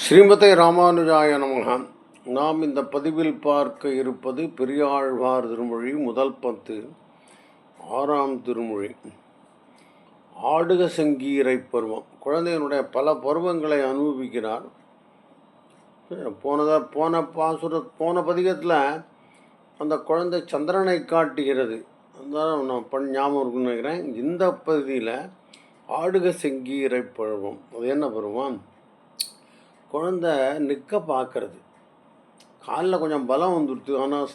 ஸ்ரீமதே ராமானுஜாய நமக. நாம் இந்த பதிவில் பார்க்க இருப்பது பெரியாழ்வார் திருமொழி முதல் 10 6ஆம் திருமொழி. ஆடுக செங்கீரை பருவம். குழந்தையினுடைய பல பருவங்களை அனுபவிக்கிறார். போன பதிகத்தில் அந்த குழந்தை சந்திரனை காட்டுகிறது. அதான் நான் ஞாபகம் இருக்குன்னு நினைக்கிறேன். இந்த பகுதியில் ஆடுக செங்கீரை பருவம். அது என்ன பருவம்? குழந்தை நிற்க பார்க்கறது. காலில் கொஞ்சம் பலம் வந்துடுது, ஆனால்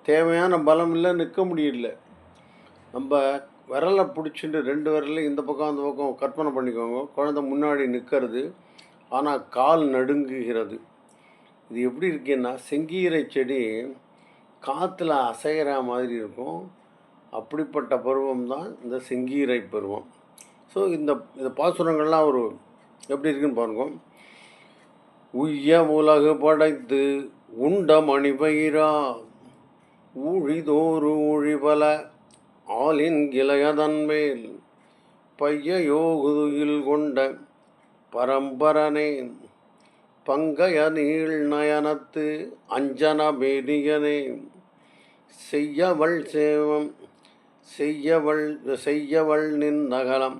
தேவையான பலம் இல்லை, நிற்க முடியல. நம்ம விரலை பிடிச்சிட்டு 2 விரலையும் இந்த பக்கம் அந்த பக்கம் கற்பனை பண்ணிக்கோங்க. குழந்தை முன்னாடி நிற்கிறது, ஆனால் கால் நடுங்குகிறது. இது எப்படி இருக்குன்னா, செங்கீரை செடி காற்றுல அசைகிற மாதிரி இருக்கும். அப்படிப்பட்ட பருவம் தான் இந்த செங்கீரை பருவம். ஸோ இந்த பாசுரங்கள்லாம் ஒரு எப்படி இருக்குன்னு பாருங்க. உய்ய உலகு படைத்து உண்ட மணிபயிரா ஊழிதோறு ஊழிபல ஆளின் கிளையதன்மேல் பைய யோகுதுயில் கொண்ட பரம்பரனே பங்கைய நீள் நயனத்து அஞ்சன பேதியனே செய்யவள் நின் நகலம்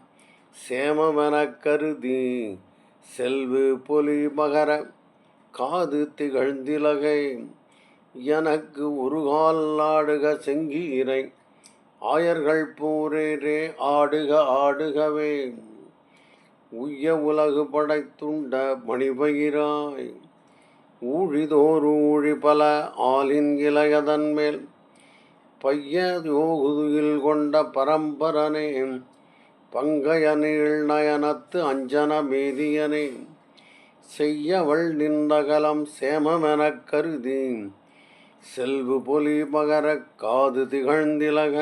சேமமெனக் கருதி செல்வு பொலி மகர காது திகழ்ந்திலகை எனக்கு ஒரு கால் ஆடுக செங்கீரை ஆயர்கள் பூரேரே ஆடுக ஆடுகவே உய்ய உலகு படைத்துண்ட மணிபயிராய் ஊழிதோறு ஊழி பல ஆளின் இளையதன்மேல் பைய யோகுதுயில் கொண்ட பரம்பரனே பங்கைய நீள் நயனத்து அஞ்சன மேதியனே செய்யவள் நின்றகலம் சேமமெனக் கருதி செல்வு பொலி மகர காது திகழ்ந்திலக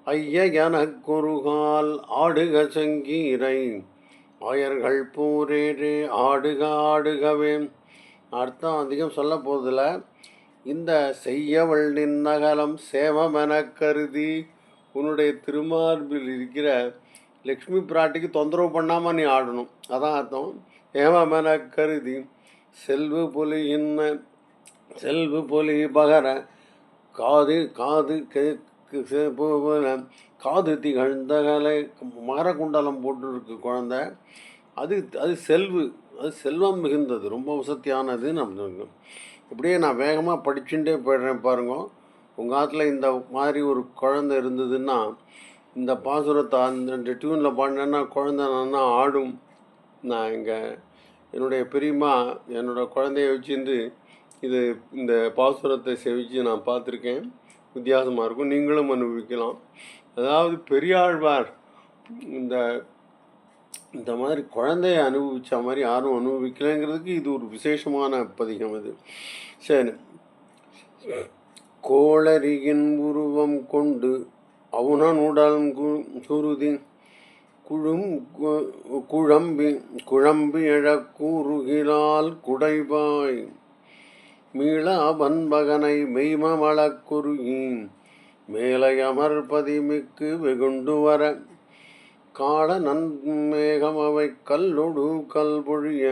ஐய எனக்குருகால் ஆடுக செங்கீரை ஆயர்கள் பூரேரே ஆடுக ஆடுகவே. அர்த்தம் அதிகம் சொல்ல போதில். இந்த செய்யவள் நின்னகலம் சேமமெனக் கருதி, உன்னுடைய திருமார்பில் இருக்கிற லக்ஷ்மி பிராட்டிக்கு தொந்தரவு பண்ணாமல் நீ ஆடணும். அதான் அர்த்தம். ஏமமென கருதி செல்வு பொலி பகர காது திகழ்ந்தகலை மகர குண்டலம் போட்டுருக்கு குழந்தை. அது செல்வம் மிகுந்தது, ரொம்ப வசதியானது. நம்ம இப்படியே நான் வேகமாக படிச்சுட்டே போயிடுறேன் பாருங்க. உங்கள் ஆற்றுல இந்த மாதிரி ஒரு குழந்தை இருந்ததுன்னா இந்த பாசுரத்தை அந்த டியூனில் பாடினேன்னா குழந்தை நல்லா ஆடும். நான் என்னுடைய பெரியம்மா என்னோடய குழந்தைய வச்சுருந்து இந்த பாசுரத்தை செவிச்சு நான் பார்த்துருக்கேன். வித்தியாசமாக இருக்கும், நீங்களும் அனுபவிக்கலாம். அதாவது பெரியாழ்வார் இந்த மாதிரி குழந்தைய அனுபவித்த மாதிரி யாரும் அனுபவிக்கலைங்கிறதுக்கு இது ஒரு விசேஷமான பதிகம். அது சரி. கோளரியின் உருவம் கொண்டு அவுணனுடல் சுருதி குழம்பி எழக்கூறுகிறாள் குடைவாய் மீள அவன்பகனை மெய்மளக்குருகி மேலை அமர்பதி மிக்கு வெகுண்டு வர காள நன்மேகம் அவை கல்லொடு கல்பொழிய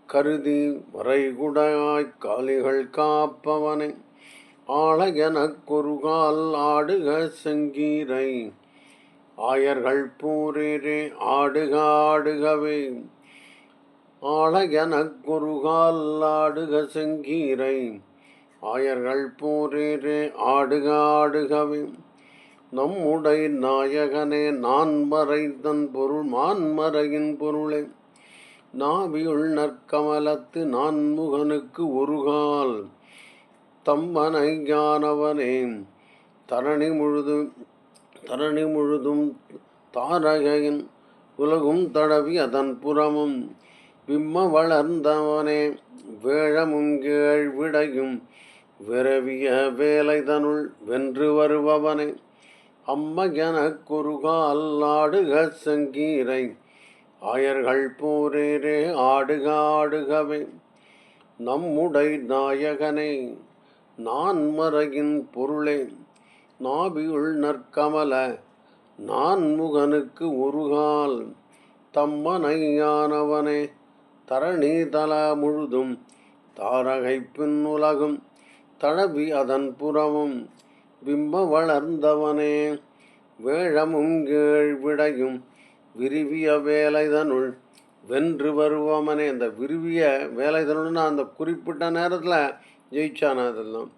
கருதி வரைகுடாய்க் காலிகள் காப்பவனை ஆள எனக்கொரு கால் ஆடுக செங்கீரை ஆயர்கள் பூரேரே ஆடுக ஆடுகவே ஆள எனக்கொரு கால் ஆடுக செங்கீரை ஆயர்கள் பூரேரே ஆடுக ஆடுகவே நம்முடை நாயகனே மான்மறையின் பொருளே நாவியுள் நற்கமலத்து நான்முகனுக்கு ஒரு கால் தம்மனை ஞானவனே தரணி முழுதும் தாரகையின் உலகும் தடவி அதன் புறமும் விம்ம வளர்ந்தவனே வேழமும் கேழ்விடையும் விரவிய வேலைதனுள் வென்று வருபவனே அம்ம எனக்கொரு கால் ஆடுக செங்கீரை ஆயர்கள் பூரேரே ஆடுக ஆடுகவே நம்முடை நாயகனே நான்மறையின் பொருளே நாபியுள் நற்கமல நான்முகனுக்கு ஒரு கால் தம்மனையானவனே தரணி தல முழுதும் தாரகை பின்னுலகும் தழவி அதன் புறமும் பிம்ப வளர்ந்தவனே வேழமும் கீழ்விடையும் விரிவிய வேலைதனுள் வென்று வருவமனே. அந்த விரிவிய வேலைதனுள்னா அந்த குறிப்பிட்ட நேரத்தில் ஜெயிச்சான அதெல்லாம்.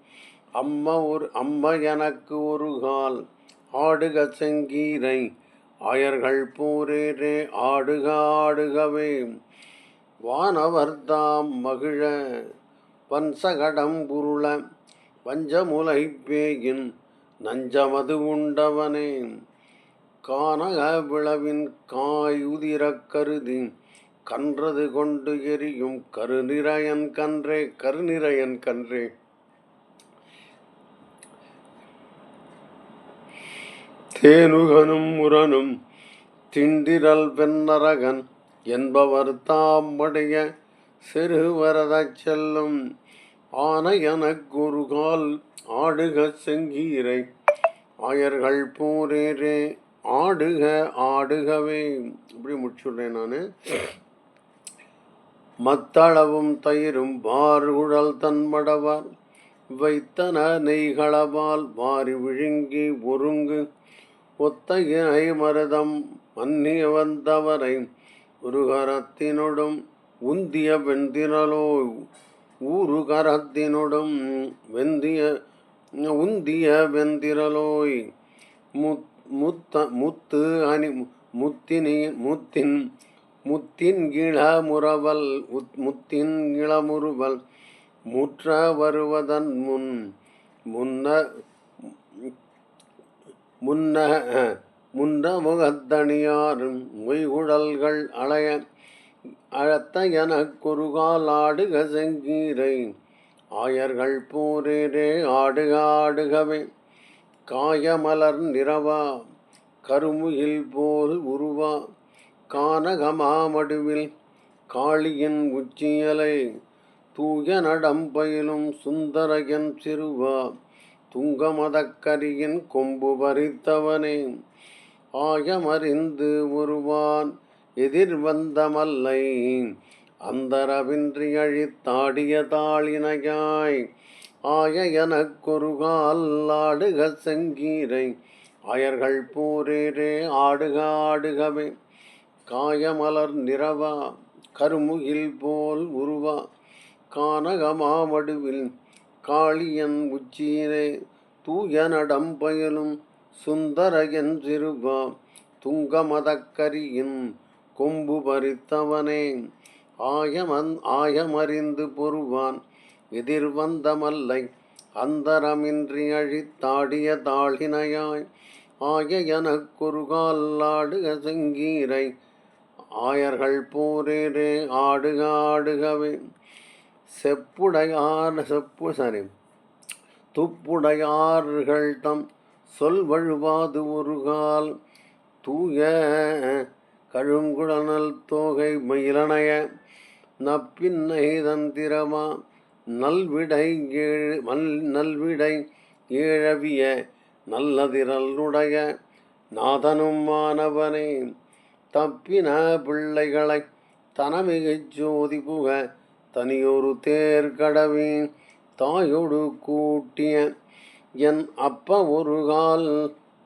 அம்மா எனக்கு ஒரு கால் ஆடுக செங்கீரை ஆயர்கள் போரேரே ஆடுக ஆடுகவே வானவர்தாம் மகிழ வன்சகடம் புருள வஞ்சமுலை பேயின் நஞ்சமது உண்டவனே கானக விளவின் காயுதிரக் கருதி கன்றது கொண்டு எரியும் கருநிறையன் கன்றே தேனுகனும் முரனும் திண்டிரல் வெண்ணரகன் என்பவர் தாம்படைய செருவரதச் செல்லும் ஆனை எனக்கொரு கால் ஆடுக செங்கீரை ஆயர்கள் போரேரே ஆடுக ஆடுகவே. இப்படி முடிச்சுடுறேன் நான். மத்தளவும் தயிரும் வார்குழல் தன்மடவார் வைத்தன நெய்களவால் வாரி விழுங்கி ஒருங்கு ஒத்தகினை மருதம் மன்னிய வந்தவரை உருகரத்தினொடும் உந்திய வெந்திரலோ ஊருகரத்தினொடும் உந்திய வெந்திரலோய் முத்து அணி முத்தின் இளமுறவல் முற்ற வருவதன் முன்ன முகத்தணியார் மொய்குழல்கள் அழத்த எனக்கொருகால் ஆடுக செங்கீரை ஆயர்கள் போரேரே ஆடுக ஆடுகவே காயமலர் நிறவா கருமுகில் போல் உருவா கானகமாமடுவில் காளியின் உச்சியலை தூய நடம் பயிலும் சுந்தரகன் சிறுவா துங்கமதக்கரியின் கொம்பு பறித்தவனே ஆயமறிந்து ஒருவான் எதிர்வந்த மல்லை அந்தரவின்றி அழித்தாடிய தாளினையாய் ஆய எனக்கொருகால் ஆடுக செங்கீரை ஆயர்கள் போரேரே ஆடுக ஆடுகவே காயமலர் நிறவா கருமுகில் போல் உருவா கானகமாமடுவில் காளியன் உச்சியிலே தூய நடம் பயிலும் சுந்தரகன் சிறுவா துங்கமதக்கரியின் கொம்பு பறித்தவனே ஆயமறிந்து பொருவான் எதிர்வந்த மல்லை அந்தரமின்றி அழித்தாடிய தாளினையாய் ஆய எனக்கொருகால் ஆடுக செங்கீரை ஆயர்கள் போரேரே ஆடுக ஆடுகவே துப்புடையார்கள் தம் சொல் வழுவாது ஒரு கால் தூய கழுங்குழனல் தோகை மயிலனைய நப்பின்னை தந்திரமா நல்விடை ஏழவிய நல்லதிரலுடைய நாதனும் மாணவனே தப்பின பிள்ளைகளை தனமிகைச் ஜோதி புக தனியொரு தேர்கடவி தாயொடு கூட்டிய என் அப்ப ஒரு கால்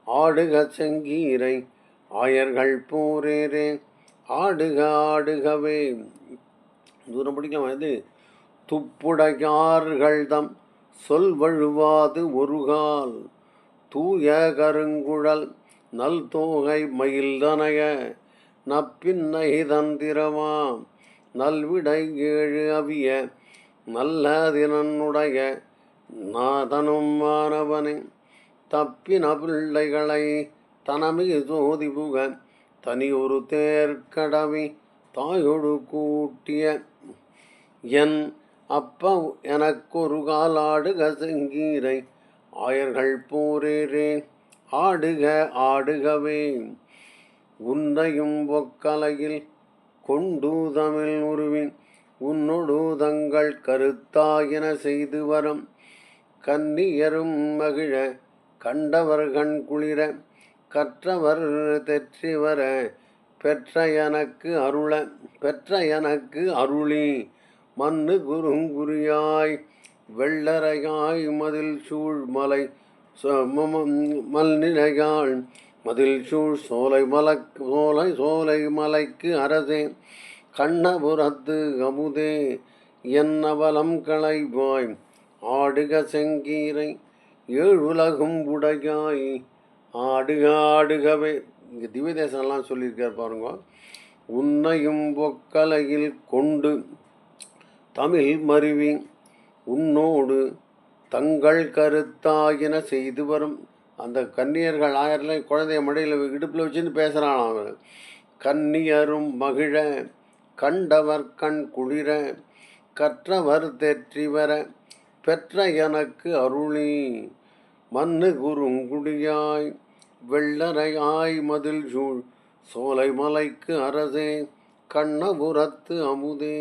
ஆடுக செங்கீரை ஆயர்கள் போரேரே ஆடுக ஆடுகவே. தூரம் படிக்கலாம். இது துப்புடையார்கள் தம் சொல் வழுவாது ஒரு கால் தூய கருங்குழல் நல் தோகை மயில்தனைய நப்பின்னை தந்திரமா நல்விடை ஏழு அவிய நல்லதினுடைய நாதனும் மாணவனே தப்பின பிள்ளைகளை தனமிகு ஜோதி புக தனியொரு தேர்கடவி தாயொடு கூட்டிய என் அப்ப எனக்கொரு கால் ஆடுக செங்கீரை ஆயர்கள் போரேரே ஆடுக ஆடுகவே. உன்னையும் ஒக்கலையில் கொண்டு தமிழ் உருவின் உன்னொடு தங்கள் கருத்தாயின செய்து வரம் கன்னியரும் மகிழ கண்டவர் கண் குளிர கற்றவர் தெற்றி வர பெற்ற எனக்கு அருளி மண்ணு குறுங்குறியாய் வெள்ளரையாய் மதில் சூழ் மலை மல்நிலையாள் மதில் சூழ் சோலை மலைக்கு அரசே கண்ணபுரத்து அமுதே என்னவலம் களைவாய் ஆடுக செங்கீரை ஏழுலகும் உடையாய் ஆடுக ஆடுகவே. இங்கே திவ்ய தேசம்லாம் சொல்லியிருக்கார் பாருங்க. உன்னையும் பொக்கலையில் கொண்டு தமிழ் மருவி உன்னோடு தங்கள் கருத்தாயின செய்து வரும். அந்த கன்னியர்கள் ஆயிரம் குழந்தைய மடியில் இடுப்பில் வச்சுன்னு பேசுகிறான் அவன். கன்னியரும் மகிழ கண்டவர் கண் குளிர கற்றவர் தெற்றி வர பெற்ற எனக்கு அருளி மண்ணு குறுங்குடியாய் வெள்ளரையாய் மதில் சூழ் சோலை மலைக்கு அரசே கண்ணபுரத்து அமுதே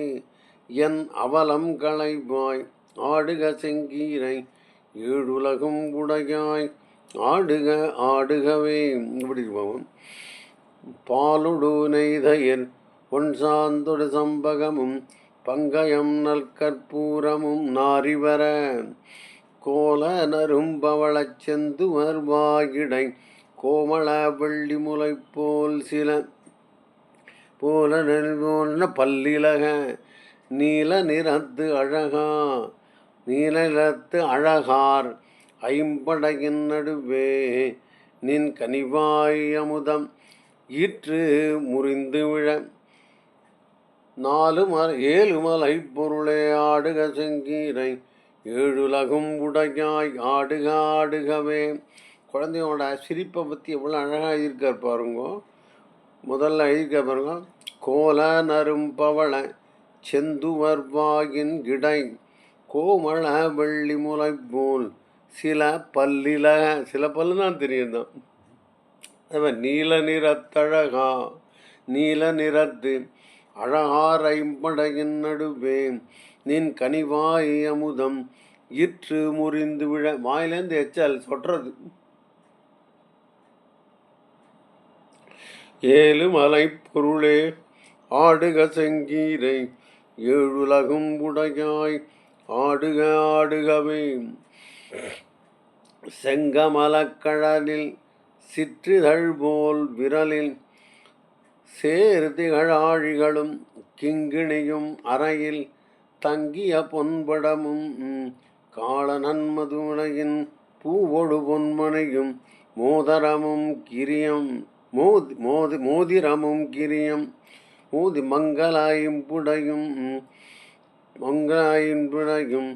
என் அவலம் களைவாய் ஆடுக செங்கீரை ஏழுலகும் உடையாய் ஆடுக ஆடுகவே. இப்படி போவோம். பாலுடு நெய்தயர் பொன் சாந்தொடு சம்பகமும் பங்கயம் நல்கற்பூரமும் நாரிவர கோல நரும்பவளச் செந்துவர் வாயிடை கோமள வெள்ளி முலை போல் சில போல நெல்வோன பல்லிலக நீல நிறத்து அழகார் ஐம்படையின் நடுவே நின் கனிவாய் அமுதம் ஈற்று முறிந்து விழ ஏழு மலை பொருளே ஆடுக செங்கீரை ஏழுலகும் உடையாய் ஆடுக ஆடுகவே. குழந்தையோட சிரிப்பை பற்றி எவ்வளோ அழகாக எழுதியிருக்கார் பாருங்க. முதல்ல எழுதியிருக்கார் பாருங்க. கோல நரும் பவள செந்துவர் வாயின் இடை கோமள வெள்ளி முலை போல் சில பல்லு தான் தெரியும் தான். நீல நிறத்து அழகார் ஐம்படையின் நடுவே நின் கனிவாய் அமுதம் ஈற்று முறிந்து விழ. வாயிலேருந்து எச்சல் சொட்டுறது. ஏழு மலை பொருளே ஆடுக செங்கீரை ஏழுலகும் உடையாய் ஆடுக ஆடுகவே. செங்கமலக்கழலில் சிற்றிதழ் போல் விரலில் சேர்திகள் ஆழிகளும் கிங்கிணியும் அறையில் தங்கிய பொன்படமும் காளனன் மதுனையின் பூவொடு பொன்மனையும் மோதிரமும் கிரியம் மோதி மங்களாயும்புடையும்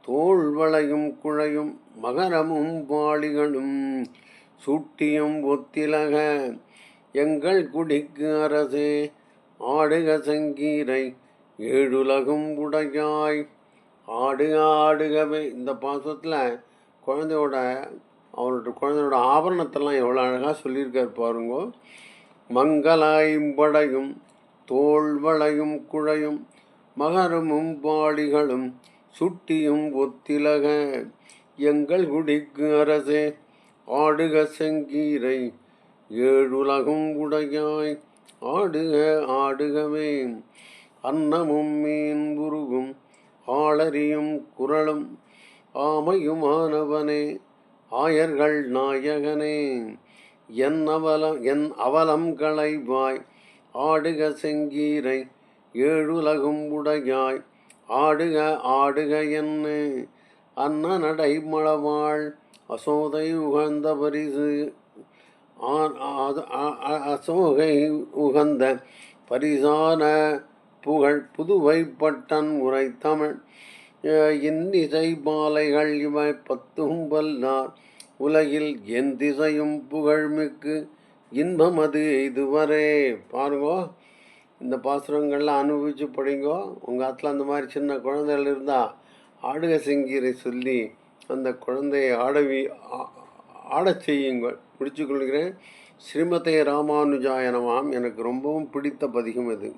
தோள்வளையும் குழையும் மகரமும் பாளிகளும் சுட்டியும் ஒத்திலக எங்கள் குடிக்கு அரசே ஆடுக செங்கீரை ஏழுலகும் உடையாய் ஆடுக ஆடுகவே. இந்த பாசத்தில் குழந்தையோட ஆபரணத்தெல்லாம் எவ்வளோ அழகாக சொல்லியிருக்கார் பாருங்க. மங்களாயும்படையும் தோள்வளையும் குழையும் மகரமும் பாளிகளும் சுட்டியும் ஒத்திலக எங்கள் குடிக்கு அரசே ஆடுக செங்கீரை ஏழுலகும் உடையாய் ஆடுக ஆடுகவே. அன்னமும் மீன் உருகும் ஆளறியும் குரலும் ஆமையுமானவனே ஆயர்கள் நாயகனே என் அவலம் களைவாய் ஆடுக செங்கீரை ஏழுலகும் உடையாய் ஆடுக ஆடுக என்ன அன்ன நடை மளவாள் அசோதை உகந்த பரிசு அசோகை உகந்த பரிசான புகழ் புதுவை பட்டன் உரை தமிழ் இன்னிசை மாலைகள் இவை பத்தும் வல்லார் உலகில் என் திசையும் புகழ்மிக்கு இன்பமது இதுவரை. பாருங்கோ, இந்த பாசுரங்கள்லாம் அனுபவித்து படிங்கோ. உங்கள் ஆற்றுல அந்த மாதிரி சின்ன குழந்தைகள் இருந்தால் ஆடுக செங்கீரை சொல்லி அந்த குழந்தையை ஆடச் செய்யுங்கள். முடிச்சுக்கொள்கிறேன். ஸ்ரீமதே ராமானுஜாய நமஹ. எனக்கு ரொம்பவும் பிடித்த பதிகம் இது.